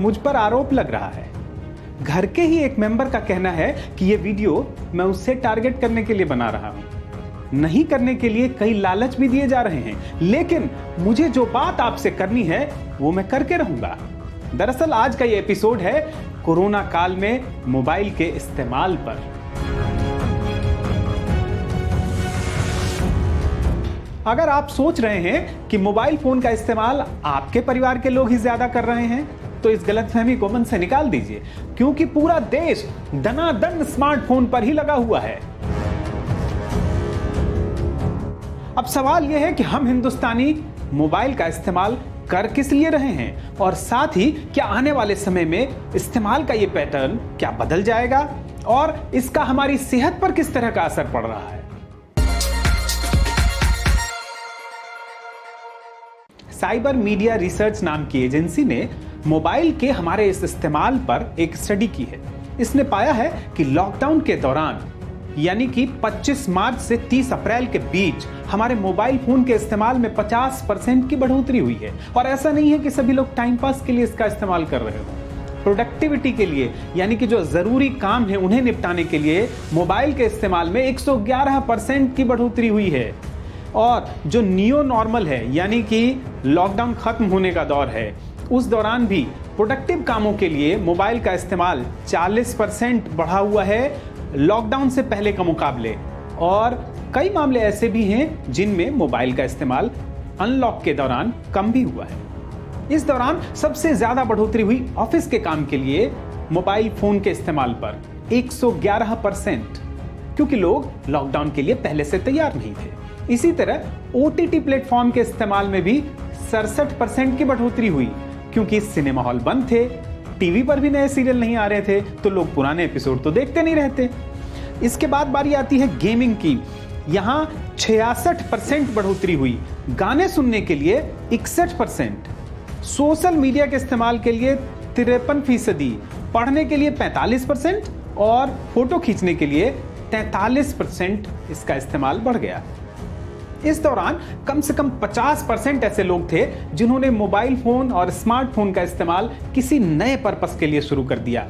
मुझ पर आरोप लग रहा है। घर के ही एक मेंबर का कहना है कि ये वीडियो मैं उससे टारगेट करने के लिए बना रहा हूं। नहीं करने के लिए कई लालच भी दिए जा रहे हैं, लेकिन मुझे जो बात आपसे करनी है वो मैं करके रहूंगा। दरअसल आज का ये एपिसोड है कोरोना काल में मोबाइल के इस्तेमाल पर। अगर आप सोच रहे हैं कि मोबाइल फोन का इस्तेमाल आपके परिवार के लोग ही ज्यादा कर रहे हैं, तो इस गलतफहमी को मन से निकाल दीजिए, क्योंकि पूरा देश दनादन स्मार्टफोन पर ही लगा हुआ है। अब सवाल यह है कि हम हिंदुस्तानी मोबाइल का इस्तेमाल कर किस लिए रहे हैं, और साथ ही क्या आने वाले समय में इस्तेमाल का यह पैटर्न क्या बदल जाएगा और इसका हमारी सेहत पर किस तरह का असर पड़ रहा है। साइबर मीडिया रिसर्च नाम की एजेंसी ने मोबाइल के हमारे इस इस्तेमाल पर एक स्टडी की है। इसने पाया है कि लॉकडाउन के दौरान यानी कि 25 मार्च से 30 अप्रैल के बीच हमारे मोबाइल फोन के इस्तेमाल में 50% की बढ़ोतरी हुई है। और ऐसा नहीं है कि सभी लोग टाइम पास के लिए इसका इस्तेमाल कर रहे हो। प्रोडक्टिविटी के लिए यानी कि जो जरूरी काम है उन्हें निपटाने के लिए मोबाइल के इस्तेमाल में 111% की बढ़ोतरी हुई है। और जो नियो नॉर्मल है यानी कि लॉकडाउन खत्म होने का दौर है, उस दौरान भी प्रोडक्टिव कामों के लिए मोबाइल का इस्तेमाल 40% बढ़ा हुआ है लॉकडाउन से पहले का मुकाबले। और कई मामले ऐसे भी हैं जिनमें मोबाइल का इस्तेमाल अनलॉक के दौरान कम भी हुआ है। इस दौरान सबसे ज्यादा बढ़ोतरी हुई ऑफिस के काम के लिए मोबाइल फोन के इस्तेमाल पर 111%, क्योंकि लोग लॉकडाउन के लिए पहले से तैयार नहीं थे। इसी तरह ओटीटी प्लेटफॉर्म के इस्तेमाल में भी 67% की बढ़ोतरी हुई, क्योंकि सिनेमा हॉल बंद थे, टीवी पर भी नए सीरियल नहीं आ रहे थे, तो लोग पुराने एपिसोड तो देखते नहीं रहते। इसके बाद बारी आती है गेमिंग की। यहां 66% बढ़ोतरी हुई, गाने सुनने के लिए 61%, सोशल मीडिया के इस्तेमाल के लिए 53%, पढ़ने के लिए 45% और फोटो खींचने के लिए 43% इसका इस्तेमाल बढ़ गया। इस दौरान कम से कम 50% ऐसे लोग थे जिन्होंने मोबाइल फोन और स्मार्टफोन का इस्तेमाल किसी नए पर्पस के लिए शुरू कर दिया।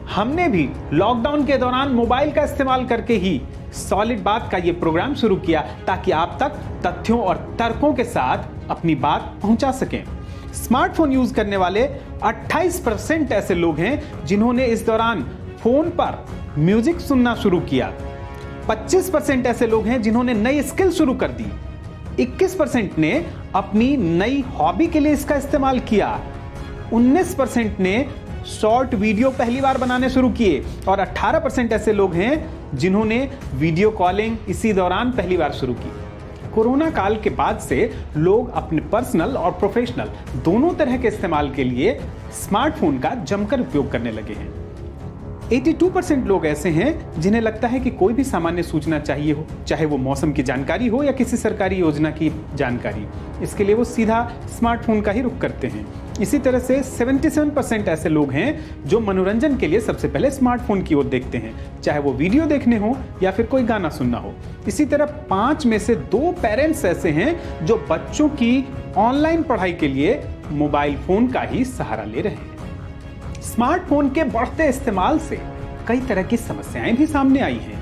हमने भी लॉकडाउन के दौरान मोबाइल का इस्तेमाल करके ही सॉलिड बात का यह प्रोग्राम शुरू किया, ताकि आप तक तथ्यों और तर्कों के साथ अपनी बात पहुंचा सकें। स्मार्टफोन यूज करने वाले 28% ऐसे लोग हैं जिन्होंने इस दौरान फोन पर म्यूजिक सुनना शुरू किया। 25% ऐसे लोग हैं जिन्होंने नई स्किल शुरू कर दी। 21% ने अपनी नई हॉबी के लिए इसका इस्तेमाल किया। 19% ने शॉर्ट वीडियो पहली बार बनाने शुरू किए और 18% ऐसे लोग हैं जिन्होंने वीडियो कॉलिंग इसी दौरान पहली बार शुरू की। कोरोना काल के बाद से लोग अपने पर्सनल और प्रोफेशनल दोनों तरह के इस्तेमाल के लिए स्मार्टफोन का जमकर उपयोग करने लगे हैं। 82% लोग ऐसे हैं जिन्हें लगता है कि कोई भी सामान्य सूचना चाहिए हो, चाहे वो मौसम की जानकारी हो या किसी सरकारी योजना की जानकारी, इसके लिए वो सीधा स्मार्टफोन का ही रुख करते हैं। इसी तरह से 77% ऐसे लोग हैं जो मनोरंजन के लिए सबसे पहले स्मार्टफोन की ओर देखते हैं, चाहे वो वीडियो देखने हो या फिर कोई गाना सुनना हो। इसी तरह 5 में से 2 पेरेंट्स ऐसे हैं जो बच्चों की ऑनलाइन पढ़ाई के लिए मोबाइल फोन का ही सहारा ले रहे हैं। स्मार्टफोन के बढ़ते इस्तेमाल से कई तरह की समस्याएं भी सामने आई हैं।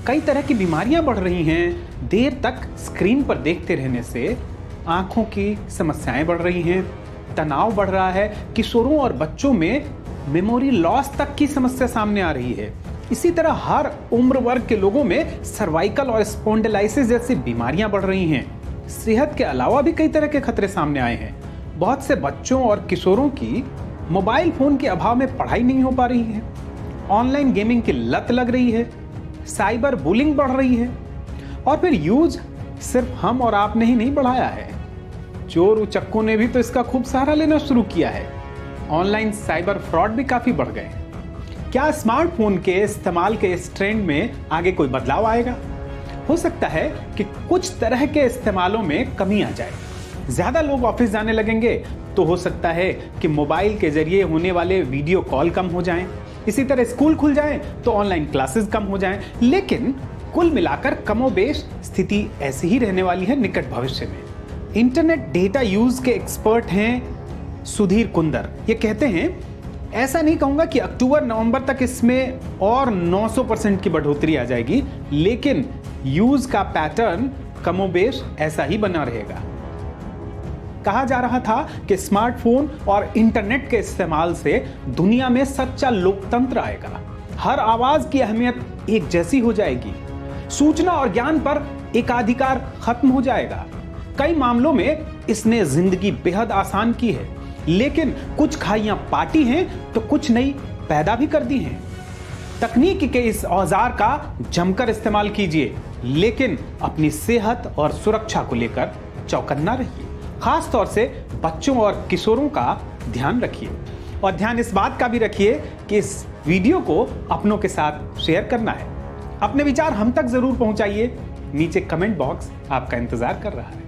कई तरह की बीमारियां बढ़ रही हैं। देर तक स्क्रीन पर देखते रहने से आंखों की समस्याएं बढ़ रही हैं, तनाव बढ़ रहा है, किशोरों और बच्चों में मेमोरी लॉस तक की समस्या सामने आ रही है। इसी तरह हर उम्र वर्ग के लोगों में सर्वाइकल और स्पॉन्डिलाइसिस जैसी बीमारियां बढ़ रही हैं। सेहत के अलावा भी कई तरह के खतरे सामने आए हैं। बहुत से बच्चों और किशोरों की मोबाइल फोन के अभाव में पढ़ाई नहीं हो पा रही है, ऑनलाइन गेमिंग की लत लग रही है, साइबर बुलिंग बढ़ रही है। और फिर यूज सिर्फ हम और आपने ही नहीं बढ़ाया है, चोर उचक्कों ने भी तो इसका खूब सहारा लेना शुरू किया है। ऑनलाइन साइबर फ्रॉड भी काफी बढ़ गए। क्या स्मार्टफोन के इस्तेमाल के इस ट्रेंड में आगे कोई बदलाव आएगा? हो सकता है कि कुछ तरह के इस्तेमालों में कमी आ जाए। ज्यादा लोग ऑफिस जाने लगेंगे तो हो सकता है कि मोबाइल के जरिए होने वाले वीडियो कॉल कम हो जाएं। इसी तरह स्कूल खुल जाएं तो ऑनलाइन क्लासेस कम हो जाएं। लेकिन कुल मिलाकर कमोबेश स्थिति ऐसी ही रहने वाली है निकट भविष्य में। इंटरनेट डेटा यूज के एक्सपर्ट हैं सुधीर कुंदर। ये कहते हैं, ऐसा नहीं कहूंगा कि अक्टूबर नवंबर तक इसमें और 900% की बढ़ोतरी आ जाएगी, लेकिन यूज का पैटर्न कमोबेश ऐसा ही बना रहेगा। कहा जा रहा था कि स्मार्टफोन और इंटरनेट के इस्तेमाल से दुनिया में सच्चा लोकतंत्र आएगा। हर आवाज की अहमियत एक जैसी हो जाएगी। सूचना और ज्ञान पर एकाधिकार खत्म हो जाएगा। कई मामलों में इसने जिंदगी बेहद आसान की है, लेकिन कुछ खाइयां पाटी हैं तो कुछ नई पैदा भी कर दी हैं। तकनीक के इस औजार का जमकर इस्तेमाल कीजिए, लेकिन अपनी सेहत और सुरक्षा को लेकर चौकन्ना रहिए। खास तौर से बच्चों और किशोरों का ध्यान रखिए, और ध्यान इस बात का भी रखिए कि इस वीडियो को अपनों के साथ शेयर करना है। अपने विचार हम तक जरूर पहुंचाइए। नीचे कमेंट बॉक्स आपका इंतजार कर रहा है।